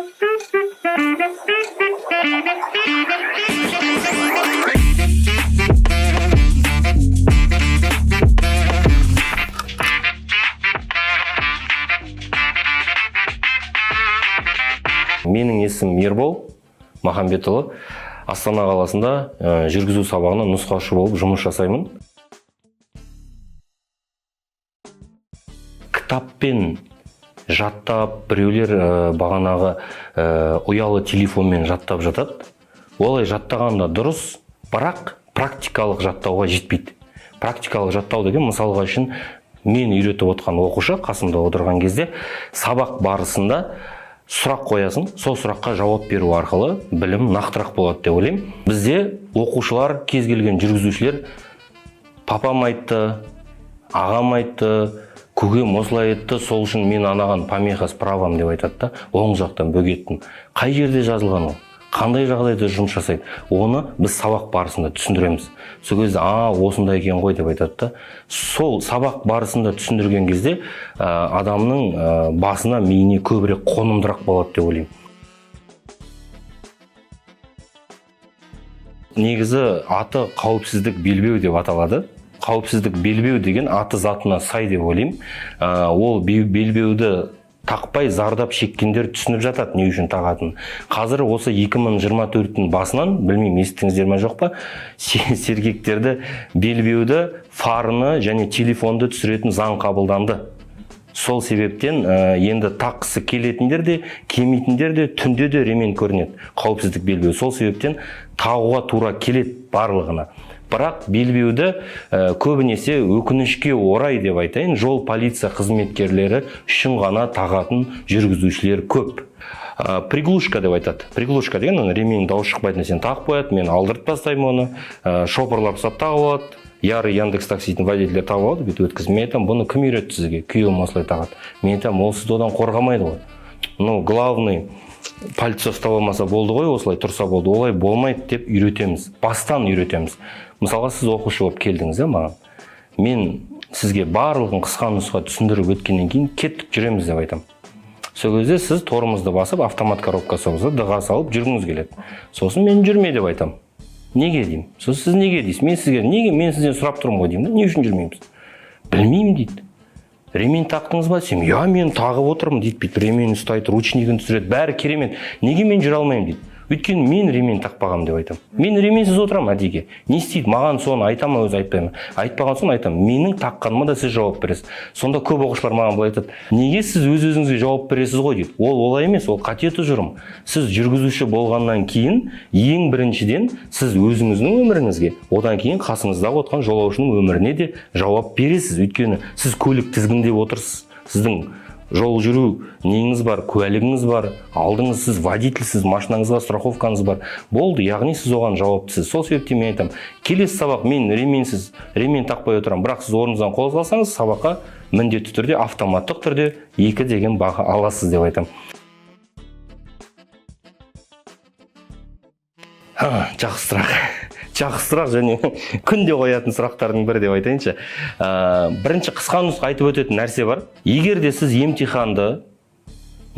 Менің есімім Ербол Махамбетұлы. Астана қаласында жүргізу сабағына нұсқаушы болып жұмыс жасаймын. Кітаппен жаттап, біреулер бағанағы ұялы телефонмен жаттап жатады. Олай жаттағанда дұрыс, бірақ практикалық жаттауға жетпейді. Практикалық жаттау деген мысалға үшін мен үйретіп отқан оқушы қасымда отырған кезде сабақ барысында сұрақ қоясың, сол сұраққа жауап беру арқылы білім нақтырақ болады деп ойлаймын. Бізде оқушылар, кез келген жүргізушілер папам айтты, ағам айтты, көкем осылай айтты, сол үшін мен анаған помеха справам деп айтады да, оң жақтан бөгеттім. Қай жерде жазылған ол? Қандай жағдайда жұмыс жасайды? Оны біз сабақ барысында түсіндіреміз. Сол кезде, осындай екен ғой деп айтады да. Сол сабақ барысында түсіндірген кезде адамның басына, миіне көбірек қонымдырақ болады деп ойлаймын. Негізі аты қауіпсіздік белбеу деп аталады. Қауіпсіздік белбеу деген аты затына сай деп ойлаймын. Ол белбеуді тақпай зардап шеккендер түсініп жатады, не үшін тағатын. Қазір осы 2024-тің басынан, білмеймін, естіңіздер ме жоқ па, сергектерді белбеуді, фарыны және телефонды түсіретін заң қабылданды. Сол себептен енді таққысы келетіндер де, келмейтіндер де түнде де ремень көрінеді. Қауіпсіздік белбеу. Сол себептен тағуға тура келеді барлығына. Бірақ белбеуді көбінесе өкінішке орай деп айтайын, жол полиция қызметкерлері үшін ғана тағатын жүргізушілер көп. Приглушка деп айтады. Приглушка деген ремень дауыс шықпайтын сен тағып қояды, мен алдырып тастаймын оны, шопырлап сап тағып алады. Яры Яндекс таксидің водителер тағып алады, бүйтіп өткізіп. Мен айтамын, бұны кім үйретті сізге? Күйеуім осылай тағады. Мен айтамын, ол сізді одан қорғамайды ғой. Главный пальто ұстап алмаса болды ғой, осылай тұрса болды. Олай болмайды деп үйретеміз. Бастан үйретеміз. Мысалға сіз оқушы болып келдіңіз, маған. Мен сізге барлығын қысқа нұсқа түсіндіріп өткеннен кейін кеттік жүреміз деп айтам. Сол кезде сіз торымызды басып, автомат коробка соғызып, дыға салып жүргіңіз келеді. Сосын мен жүрме деп айтам. Неге деймін? Сосын сіз неге дейсіз? Мен сізге неге? Мен сізден сұрап тұрмын ғой деймін. Не үшін жүрмейміз? Білмеймін дейді. Ремень тақтыңыз ба? Сен, мен тағып отырмын дейді. Ремень ұстайды, ручнигін түсіреді, бәрі керемет. Неге мен жүре алмаймын дейді. Өйткені мен ремень тақпағам деп айтам. Мен ременьсіз отырам әдеге. Не істейді? Маған соны айтама, өзі айтпаймын. Айтпаған соң айтам. Менің таққаныма да сіз жауап бересіз. Сонда көп оқушылар маған былай айтады. Неге сіз өз-өзіңізге жауап бересіз ғой дейді. Ол олай емес, ол қате тұжырым. Сіз жүргізуші болғаннан кейін, ең біріншіден сіз өзіңіздің өміріңізге, одан кейін қасыңызда отқан жолаушының өміріне де жауап бересіз. Өйткені сіз көлік тізгіндеп отырсыз. Сіздің жол жүру неңіз бар, куәлігіңіз бар, алдыңыз сіз водительсіз, машинаңызға страховкаңыз бар. Болды, яғни сіз оған жауаптысыз. Сол себептен мен айтам, келесі сабақ мен ремень тақпай отырам, бірақ сіз орныңыздан қозғалсаңыз, сабаққа міндетті түрде, автоматтық түрде 2 деген баға аласыз деп айтам. Жақсы сұрақ. Жақсы сұрақ және күнде қоятын сұрақтардың бірі деп айтайыншы. Бірінші қысқа нұсқа айтып өтетін нәрсе бар. Егер де сіз емтиханды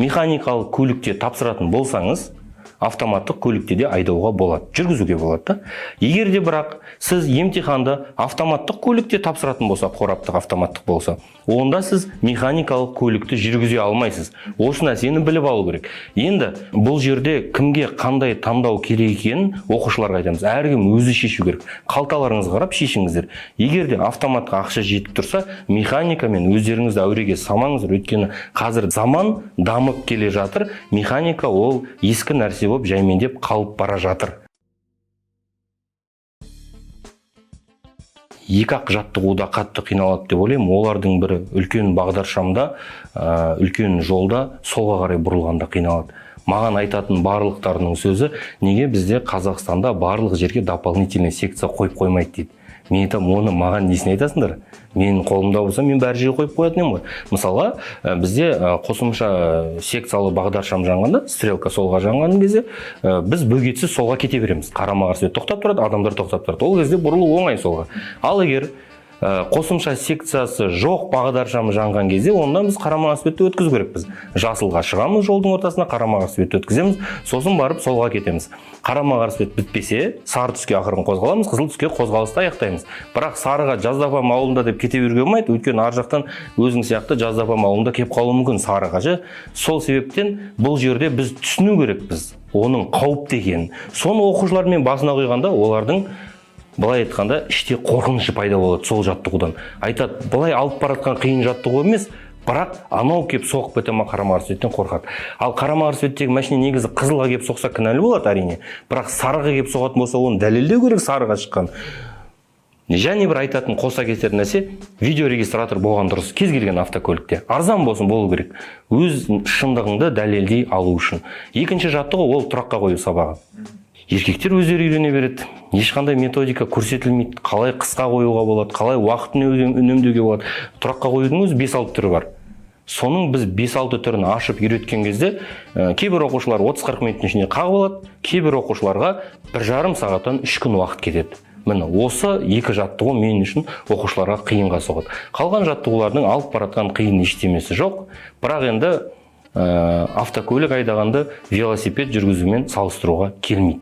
механикалық көлікте тапсыратын болсаңыз, автоматтық көлікте де айдауға болады, жүргізуге болады да. Егер де бірақ сіз емтиханды автоматтық көлікте тапсыратын болса, қораптық автоматтық болса, онда сіз механикалық көлікті жүргізе алмайсыз. Осы нәрсені біліп алу керек. Енді бұл жерде кімге қандай таңдау керек екенін оқушыларға айтамыз. Әркім өзі шешу керек. Қалталарыңызға қарап шешіңіздер. Егер де автоматқа ақша жетіп тұрса, механикамен өздеріңізді әуреге салмаңыздар. Өйткені қазір заман дамып келе жатыр. Механика ол ескі нәрсе болып жаймендеп қалып бара жатыр. Екі-ақ жаттығуда қатты қиналады деп ойлаймын. Олардың бірі үлкен бағдаршамда, үлкен жолда солға қарай бұрылғанда қиналады. Маған айтатын барлықтарының сөзі, неге бізде Қазақстанда барлық жерге дополнительный секция қойып қоймайды дейді. Мен айтам, оны маған несіне айтасыңдар? Менің қолымда болса, мен бәр жерге қойып қоятын едім ғой. Мысалға, бізде қосымша секциялы бағдаршам жанғанда, стрелка солға жанған кезде, біз бөгетсіз солға кете береміз. Қарама-қарсы тоқтап тұрады, адамдар тоқтап тұрады. Ол кезде бұрылу оңай солға. Ал егер қосымша секциясы жоқ бағдаршамы жанған кезде онда біз қарама-қасбетті өткізу керекпіз. Жасылға шығамыз, жолдың ортасына қарама-қасбетті өткіземіз, сосын барып солға кетеміз. Қарама-қасбет бітпесе, сары түске ақырын қозғаламыз, қызыл түске қозғалысты аяқтаймыз. Бірақ сарыға Жаздапам ауылында деп кете беруге болмайды, өйткені ар жақтан өзің сияқты Жаздапам ауылында кеп қалуы мүмкін сарыға. Сол себептен бұл жерде біз түсіну керекпіз оның қауіпті екенін. Соны оқушылармен басына қойғанда олардың былай айтқанда іште қорқынышы пайда болады сол жаттығудан. Айтады, былай алып баратқан қиын жаттығу емес, бірақ анау кеп соғып кете ма қарама-қасбеттен қорқады. Ал қарама-қасбеттегі машина негізі қызылға кеп соқса кінәлі болады әрине, бірақ сарыға кеп соғатын болса оны дәлелдеу керек сарыға шыққан. Және бір айтатын қоса кетер нәрсе, видеорегистратор болған дұрыс кез келген автокөлікте. Арзан болсын болу керек. Өз шындығыңды дәлелдей алу үшін. Екінші жаттығу ол тұраққа қою сабағы. Еркектер өздері үйрене береді. Ешқандай методика көрсетілмейді. Қалай қысқа қоюға болады, қалай уақытын үнемдеуге болады. Тұраққа қоюдың өзі 5-6 түрі бар. Соның біз 5-6 түрін ашып үйреткен кезде, кейбір оқушылар 30-40 минуттың ішінде қағып алады, кейбір оқушыларға 1,5 сағаттан 3 күн уақыт кетеді. Міне осы екі жаттығу мен үшін оқушыларға қиынға соғады. Қалған жаттығулардың алып баратқан қиын ештемесі жоқ. Бірақ енді автокөлік айдағанды велосипед жүргізумен салыстыруға келмейді.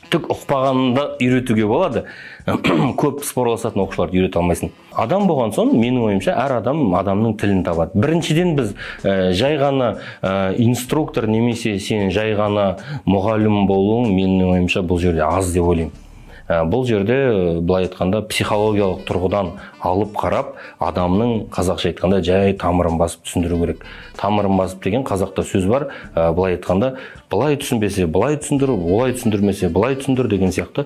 Түк ұқпағанында үйретуге болады. Көп спорласатын оқушыларды үйрете алмайсың. Адам болған соң, менің ойымша, әр адам адамның тілін табады. Біріншіден біз жай ғана инструктор немесе сен жай ғана мұғалім болуың, менің ойымша, бұл жерде аз деп ойлаймын. Бұл жерде былай айтқанда психологиялық тұрғыдан алып қарап, адамның қазақша айтқанда жай тамырын басып түсіндіру керек. Тамырын басып деген қазақта сөз бар, былай айтқанда былай түсінбесе былай түсіндір, олай түсіндірмесе былай түсіндір деген сияқты.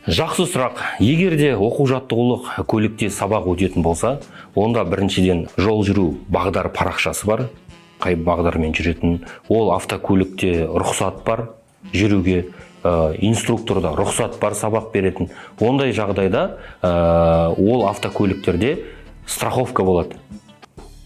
Жақсы сұрақ. Егер де оқу-жаттығулық көлікте сабақ өтетін болса, онда біріншіден жол жүру бағдар парақшасы бар. Қай бағдармен жүретін, ол автокөлікте рұқсат бар жүруге, инструкторда рұқсат бар сабақ беретін. Ондай жағдайда ол автокөліктерде страховка болады.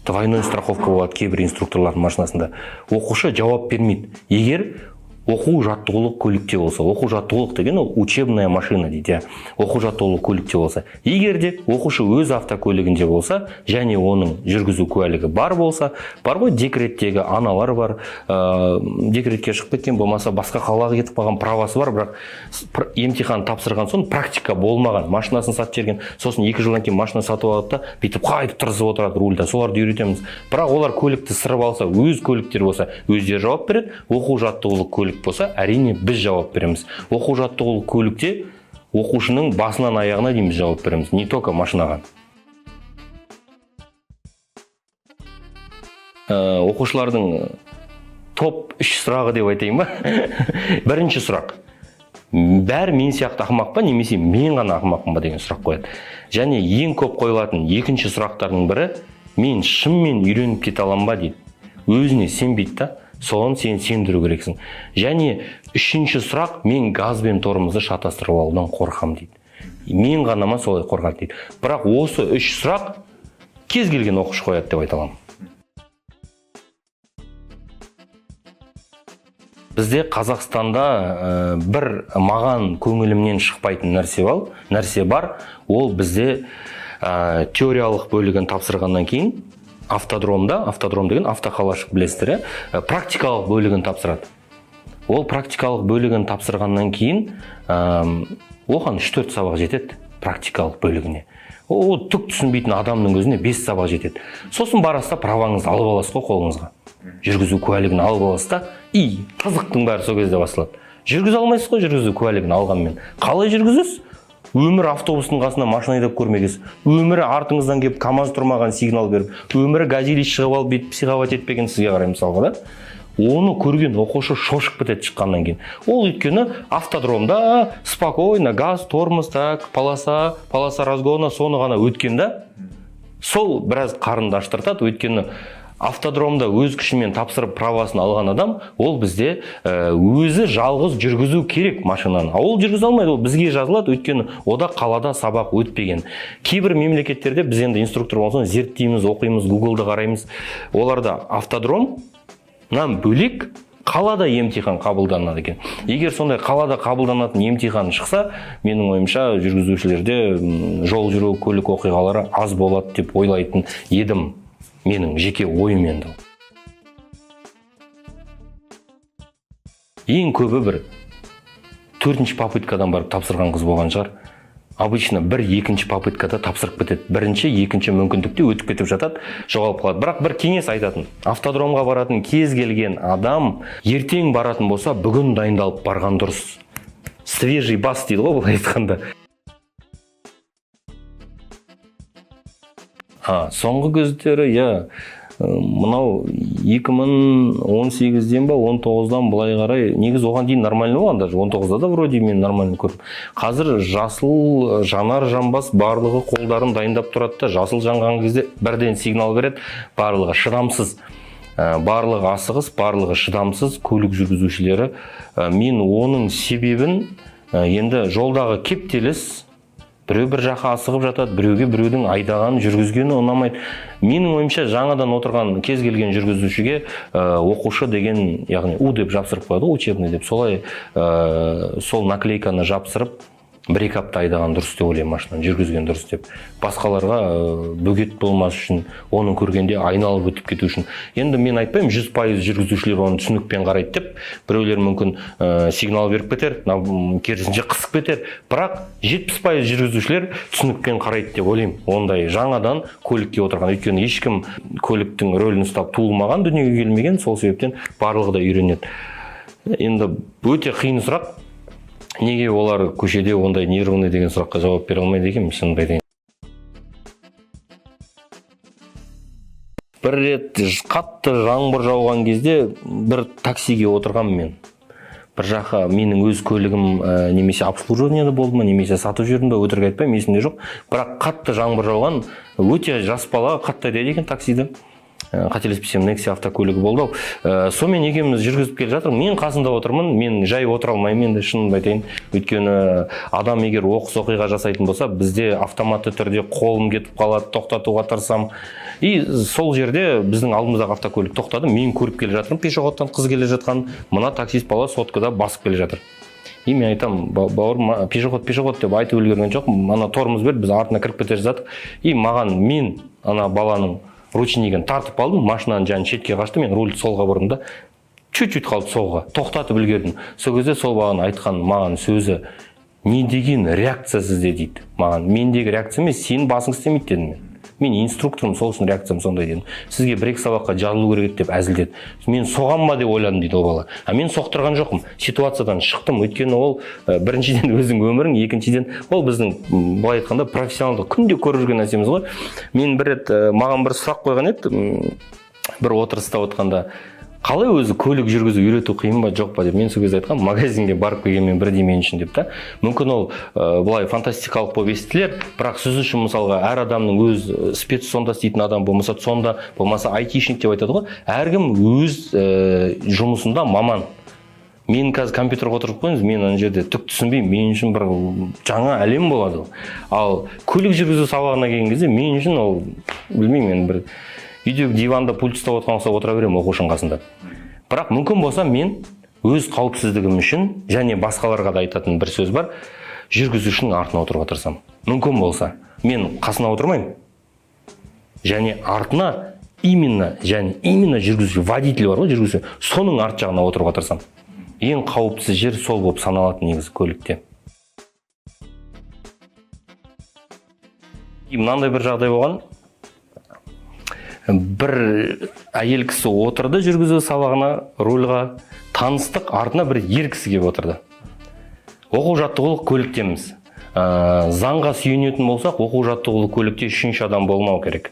Двойной страховка болады кейбір инструкторлардың машинасында. Оқушы жауап бермейді. Егер оқу-жаттығулық көлікте болса, оқу-жаттығулық деген ол учебная машина дейді. Оқу-жаттығулық көлікте болса, егер де оқушы өз автокөлігінде болса, және оның жүргізу куәлігі бар болса, бар ғой декреттегі аналар бар, декретке шығып кеткен, болмаса басқа қалаға кетіп қалған правасы бар, бірақ емтихан тапсырған соң практика болмаған, машинасын сатып жіберген, сосын 2 жылдан кейін машина сатып алады да, бүйтіп қайтып тырысып отырады рульда, соларды үйретеміз. Бірақ олар көлікті сырып алса, өз көліктер болса, өздері жауап береді, оқу-жаттығулық көлік болса, әрине біз жауап береміз. Оқу-жаттығулық көлікте оқушының басынан аяғына дейін біз жауап береміз, не только машинаға. Оқушылардың топ 3 сұрағы деп айтайын ба? Бірінші сұрақ. Бәрі мен сияқты ақымақ па, немесе мен ғана ақымақпын ба деген сұрақ қояды. Және ең көп қойылатын екінші сұрақтардың бірі, мен шынымен үйреніп кете аламын ба дейді. Өзіне сенбейді да, соған сен сендіру керексің. Және үшінші сұрақ, мен газ бен тормозды шатастырып алудан қорқам дейді. Мен ғана ма солай қорқады дейді. Бірақ осы 3 сұрақ кез келген оқушы қояды деп айта аламын. Бізде Қазақстанда бір маған көңілімнен шықпайтын нәрсе бар. Ол бізде теориялық бөлігін тапсырғаннан кейін автодром деген автоқалашық білесіздер, практикалық бөлігін тапсырады. Ол практикалық бөлігін тапсырғаннан кейін оған 3-4 сабақ жетеді практикалық бөлігіне. Ол түк түсінбейтін адамның өзіне 5 сабақ жетеді. Сосын барасыз да праваңызды алып аласыз ғой қолыңызға. Жүргізу куәлігін алып аласыз да, қызықтың бәрі сол кезде басталады. Жүргізе алмайсыз ғой жүргізу куәлігін алғанмен. Қалай жүргізесіз? Өмірі автобустың қасына машина айдап көрмегесіз. Өмірі артыңыздан келіп КамАЗ тұрмаған сигнал беріп, өмірі газели шығып алып бүйтіп психовать етпеген сізге қарай мысалға да. Оны көрген оқушы шошып кетеді шыққаннан кейін. Ол өйткені автодромда спокойно газ, тормоз, так, полоса разгона соны ғана өткен да. Сол біраз қарынды аштыртады, өйткені автодромда өз күшімен тапсырып правасын алған адам, ол бізде өзі жалғыз жүргізу керек машинаны. Ол жүргізе алмайды, ол бізге жазылады, өйткені ода қалада сабақ өтпеген. Кейбір мемлекеттерде біз енді инструктор болсын, зерттейміз, оқимыз, Google-ды қараймыз. Оларда автодромнан бөлек қалада емтихан қабылданады екен. Егер сондай қалада қабылданатын емтихан шықса, менің ойымша жүргізушілерде жол жүру көлік оқиғалары аз болады деп ойлайтын едім. Менің жеке ойым енді. Ең көбі бір 4-ші попыткадан барып тапсырған қыз болған шығар. Обычно 1-2-ші попыткада тапсырып кетеді. 1-ші, 2-ші мүмкіндікте өтіп кетіп жатады, жоғалып қалады. Бірақ бір кеңес айтатын. Автодромға баратын кез келген адам ертең баратын болса, бүгін дайындалып барған дұрыс. Свежий бас дейді ғой, былай айтқанда. Соңғы көздері, мынау 2018-ден ба 19-дан былай қарай, негіз оған дейін нормально болған, даже 19-да да вроде мен нормально көріп. Қазір жасыл жанар жанбас барлығы қолдарын дайындап тұрады да, жасыл жанған кезде бірден сигнал береді, барлығы шыдамсыз. Барлығы асығыс, барлығы шыдамсыз көлік жүргізушілері. Мен оның себебін енді жолдағы кептеліс, біреу бір жаққа асығып жатады, біреуге біреудің айдаған жүргізгені ұнамайды. Менің ойымша жаңадан отырған кез келген жүргізушіге оқушы деген, яғни У деп жапсырып қояды, учебный деп, солай сол наклейканы жапсырып, 1-2 апта айдаған дұрыс деп ойлаймын, машинаны жүргізген дұрыс деп. Басқаларға бөгет болмас үшін, оны көргенде айналып өтіп кету үшін. Енді мен айтпаймын 100% жүргізушілер оны түсінікпен қарайды деп, біреулер мүмкін сигнал беріп кетер, керісінше қысып кетер. Бірақ 70% жүргізушілер түсінікпен қарайды деп ойлаймын. Ондай жаңадан көлікке отырған, өйткені ешкім көліктің рөлін ұстап туылмаған, дүниеге келмеген, сол себептен барлығы да үйренеді. Енді өте қиын сұрақ. Неге олар көшеде ондай нервный деген сұраққа жауап бере алмайды екен, шынымды айтайын. Бір рет қатты жаңбыр жауған кезде бір таксиге отырғам мен. Бір жаққа менің өз көлігім немесе обслуживанияда болды ма, немесе сатып жүрдім бе, өтірік айтпаймын, есімде жоқ. Бірақ қатты жаңбыр жауған, өте жас бала қатты айдайды екен таксиді. Қателеспесем, Nexia автокөлігі болды. Сонымен екеуміз жүргізіп келе жатыр. Мен қасында отырмын, мен жай отыра алмаймын, енді шынымды айтайын. Өйткені адам егер оқыс оқиға жасайтын болса, бізде автоматты түрде қолым кетіп қалады, тоқтатуға тырысам. И сол жерде біздің алдымыздағы автокөлік тоқтады. Мен көріп келе жатырмын, пешеходтан қыз келе жатқан, мына таксист бала соткада басып келе жатыр. И мен айтам, бауырым, пешеход деп айтып үлгерген жоқпын. Ана тормоз бер, біз артына кіріп кете жатық. И маған мен ана баланың ручнигін тартып алдым, машинаның жанын шетке қашты, мен рульді солға бұрдым да, чуть-чуть қалды солға, тоқтатып үлгердім. Сол кезде сол баланың айтқан маған сөзі, не деген реакция сізде дейді. Маған мендегі реакция емес, сенің басың істемейді дедім мен. Мен инструкторым, сол үшін реакциям сондай дедім. Сізге бір-екі сабаққа жарылу керек деп әзілдеді. Мен соған ба деп ойладым дейді ол бала. Мен соқтырған жоқпын. Ситуациядан шықтым. Өйткені ол біріншіден өзің өмірің, екіншіден ол біздің былай айтқанда профессионалдық күнде көріп жүрген нәрсеміз ғой. Мен бір рет маған бір сұрақ қойған еді, бір отырыста отқанда, қалай өзі көлік жүргізу үйрету қиын ба жоқ па деп. Мен сол кезде айтқам, магазинге барып келгенмен бірдей мен үшін деп та. Мүмкін ол былай фантастикалық болып естілер, бірақ сіз үшін мысалға әр адамның өз спецсонда істейтін адам болмаса сонда, болмаса айтишник деп айтады ғой. Әркім өз жұмысында маман. Мен қазір компьютерге отырып қойыңыз, мен ана жерде түк түсінбеймін, мен үшін бір жаңа әлем болады. Ал көлік жүргізу сабағына келген кезде мен үшін ол білмеймін, мен бір үйде диванда пульт ұстап отырған болса отыра беремін оқушының қасында. Бірақ мүмкін болса мен өз қауіпсіздігім үшін және басқаларға да айтатын бір сөз бар, жүргізушінің артына отыруға тырысамын. Мүмкін болса мен қасына отырмаймын. Және артына именно жүргізуші, водитель бар ғой, жүргізуші, соның арт жағына отыруға тырысамын. Ең қауіпсіз жер сол болып саналатын негізі көлікте. Мынандай бір жағдай болған. Бір әйел кісі отырды жүргізу сабағына, рульға, таныстық, артына бір ер кісі келіп отырды. Оқу жаттығулық көліктеміз. Заңға сүйенетін болсақ, оқу жаттығулық көлікте үшінші адам болмау керек.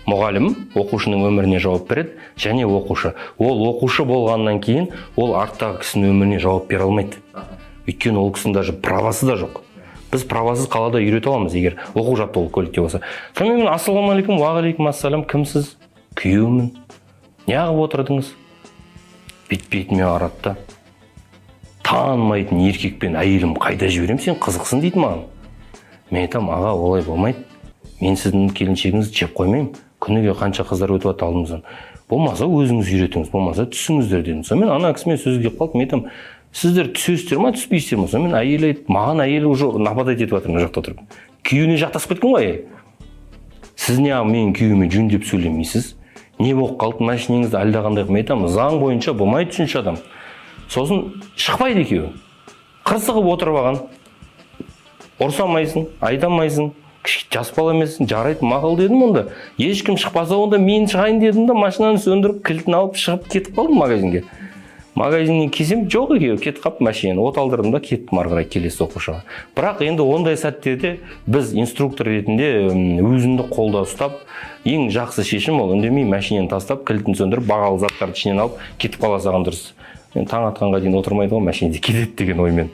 Мұғалім оқушының өміріне жауап береді, және оқушы. Ол оқушы болғаннан кейін, ол арттағы кісінің өміріне жауап бере алмайды. Өйткені ол кісінің даже правасы да жоқ. Біз правасыз қалада үйрете аламыз, егер оқу жаттығулық көлікте болса. Сонымен ассалаумағалейкум, уағалейкум ассалам, кімсіз? Күйеуімін. Неғып отырдыңыз? Бет-бетіме қарады да. Танымайтын еркекпен әйелім қайда жіберем, сен қызықсың дейді маған. Мен айтам, аға, олай болмайды. Мен сіздің келіншегіңізді жеп қоймаймын. Күніге қанша қыздар өтіп жатыр алдымыздан. болмаса өзіңіз үйретіңіз, болмаса түсіңіздер дедім. Сонымен ана кісімен сөзге келіп қалдым. Мен айтамын, сіздер түсесіздер ма, түспейсіздер ма? Сонымен әйел айтты, маған әйелі уже нападать етіп жатыр мына жақта тұрып. Күйеуіне жақтасып кеткен ғой. Сіз неғып менің күйеуіме жөндеп сөйлемейсіз? Не болып қалды, машинеңізді алдағандай қылмай айтамын. Заң бойынша болмайды үшінші адам. Сосын шықпайды екеуі. Қырсығып отырып алған. Ұрсамайсың, айтамайсың, жас бала емессің, жарайды мақұл дедім онда. Ешкім шықпаса онда мен шығайын дедім да, машинаны сөндіріп, кілтін алып шығып кетіп қалдым магазинге. Магазиннен келсем жоқ екеуі, кетіп қалып машинаны от алдырдым да кеттім ары қарай келесі оқушыға. Бірақ енді ондай сәттерде біз инструктор ретінде өзіңді қолда ұстап, ең жақсы шешім ол үндемей машинаны тастап, кілтін сөндіріп, бағалы заттарды ішінен алып кетіп қала салған дұрыс. Мен таң атқанға дейін отырмайды ғой, машинада кетеді деген оймен.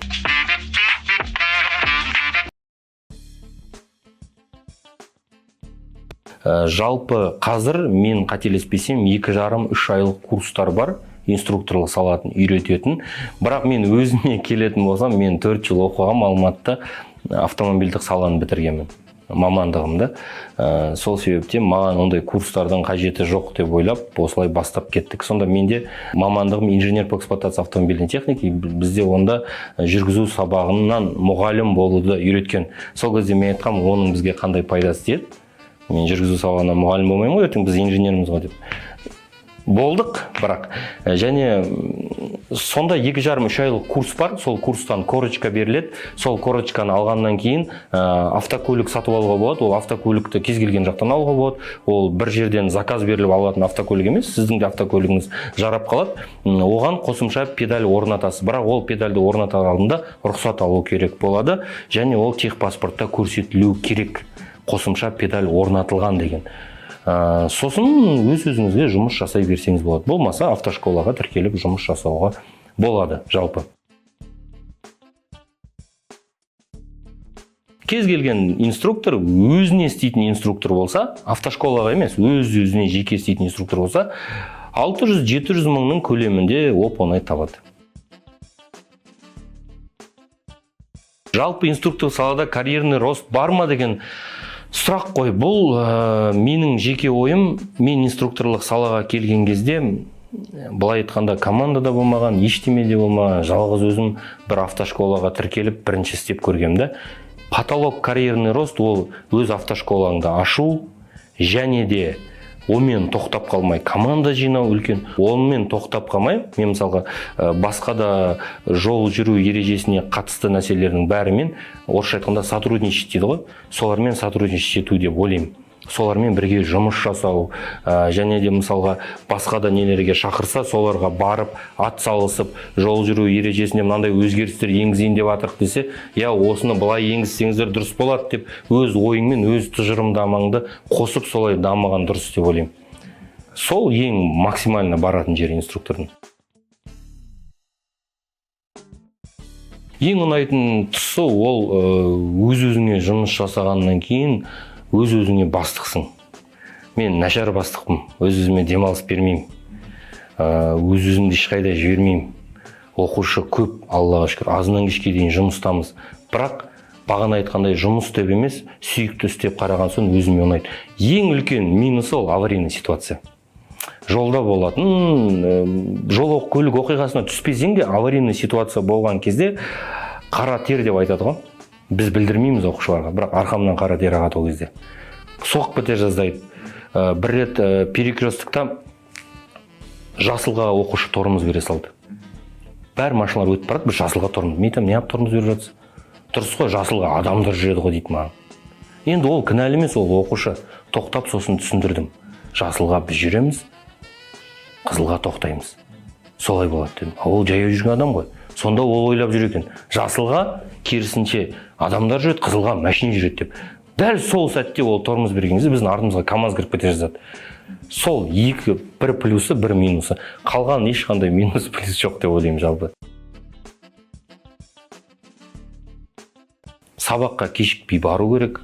Жалпы қазір мен қателеспесем 2,5-3 айлық курстар бар, инструкторлық салатын үйрететін. Бірақ мен өзіме келетін болсам, мен 4 жыл оқығам, Алматыда автомобильдік саланы бітіргенмін, мамандығымды. Сол себептен маған ондай курстардың қажеті жоқ деп ойлап, осылай бастап кеттік. Сонда менде мамандығым инженер по эксплуатации автомобильной техники, бізде онда жүргізу сабағынан мұғалім болуды үйреткен. Сол кезде мен айтқам, оның бізге қандай пайдасы тиеді? Мен жүргізу сабағына мұғалім болмаймын ғой, ертең біз инженеріміз ғой деп. Болдық, бірақ. Және сонда 2,5-3 айлық курс бар, сол курстан корочка беріледі. Сол корочканы алғаннан кейін автокөлік сатып алуға болады. Ол автокөлікті кез келген жақтан алуға болады. Ол бір жерден заказ беріліп алатын автокөлік емес, сіздің де автокөлігіңіз жарап қалады. Оған қосымша педаль орнатасыз. Бірақ ол педальді орната алдында рұқсат алу керек болады. Және ол техпаспортта көрсетілу керек. Қосымша педаль орнатылған деген. Сосын өз-өзіңізге жұмыс жасай берсеңіз болады. Болмаса автошколаға тіркеліп жұмыс жасауға болады жалпы. Кез келген инструктор өзіне істейтін инструктор болса, автошколаға емес, өз-өзіне жеке істейтін инструктор болса, 600-700 мыңның көлемінде оп-оңай табады. Жалпы инструктор салада карьерный рост бар ма деген сұрақ қой. Бұл менің жеке ойым. Мен инструкторлық салаға келген кезде, былай айтқанда командада болмаған, ештемеде болмаған, жалғыз өзім бір автошколаға тіркеліп бірінші істеп көргемді. Потолок карьерный рост ол өз автошколаңды ашу, және де онымен тоқтап қалмай команда жинау үлкен. Онымен тоқтап қалмай, мен мысалға басқа да жол жүру ережесіне қатысты нәрселердің бәрімен, орысша айтқанда сотрудничать дейді ғой, солармен сотрудничать ету деп ойлаймын. Солармен бірге жұмыс жасау, және де мысалға басқа да нелерге шақырса, соларға барып, ат салысып, жол жүру ережесіне мынандай өзгерістер енгізейін деп атырық десе, я осыны былай енгізсеңіздер дұрыс болады деп, өз ойыңмен өз тұжырымдамаңды қосып солай дамыған дұрыс деп ойлаймын. Сол ең максимально баратын жері инструктордың. Ең ұнайтын тұсы ол өз-өзіңе жұмыс жасағаннан кейін өз-өзіңе бастықсың. Мен нашар бастықпын, өз-өзіме демалыс бермеймін, өз-өзімді ешқайда жібермеймін. Оқушы көп, Аллаға шүкір, азынан кешке дейін жұмыстамыз. Бірақ бағана айтқандай жұмыс деп емес, сүйікті істеп қараған соң өзіме ұнайды. Ең үлкен минусы ол аварийный ситуация. Жолда болатын, жол көлік оқиғасына түспесең де аварийный ситуация болған кезде қара тер деп айтады ғой. Біз білдірмейміз оқушыларға, бірақ арқамнан қара тер ағады ол кезде. Соғып кете жаздайды. Бір рет перекрестікта жасылға оқушы тормоз бере салды. Бәр машиналар өтіп барады, бір жасылға тормоз. Мен айтамын, неғып тормоз беріп жатсыз? Дұрыс қой, жасылға адамдар жүреді ғой дейді маған. Енді ол кінәлі емес, ол оқушы. Тоқтап сосын түсіндірдім. Жасылға біз жүреміз, қызылға тоқтаймыз. Солай болады дедім. Ол жаяу жүрген адам ғой. Сонда ол ойлап жүр екен. Жасылға керісінше адамдар жүреді, қызылға машина жүреді деп. Дәл сол сәтте ол тормоз берген кезде біздің артымызға КамАЗ кіріп кете жаздады. Сол бір плюсы, бір минусы. Қалған ешқандай минус плюс жоқ деп ойлаймын жалпы. Сабаққа кешікпей бару керек,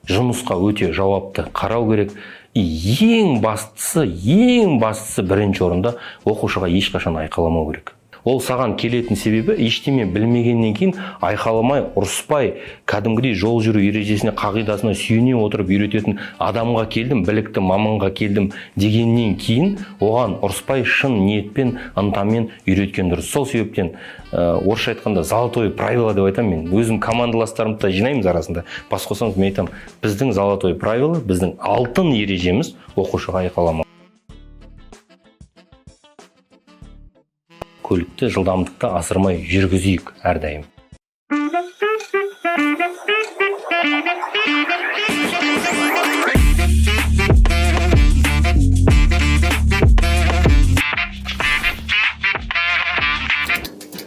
жұмысқа өте жауапты қарау керек. Ең бастысы бірінші орында оқушыға ешқашан айқаламау керек. Ол саған келетін себебі ештеме білмегеннен кейін айқаламай, ұрыспай, кәдімгідей жол жүру ережесіне, қағидасына сүйене отырып үйрететін адамға келдім, білікті маманға келдім дегеннен кейін оған ұрыспай, шын ниетпен, ынтамен үйреткен дұрыс. Сол себептен орысша айтқанда золотое правило деп айтамын мен. Өзім командаластарымды да жинаймыз арасында. Бас қосамыз, мен айтамын, біздің золотое правило, біздің алтын ережеміз оқушыға айқаламау. Көлікті жылдамдықты асырмай жүргізейік әрдайым.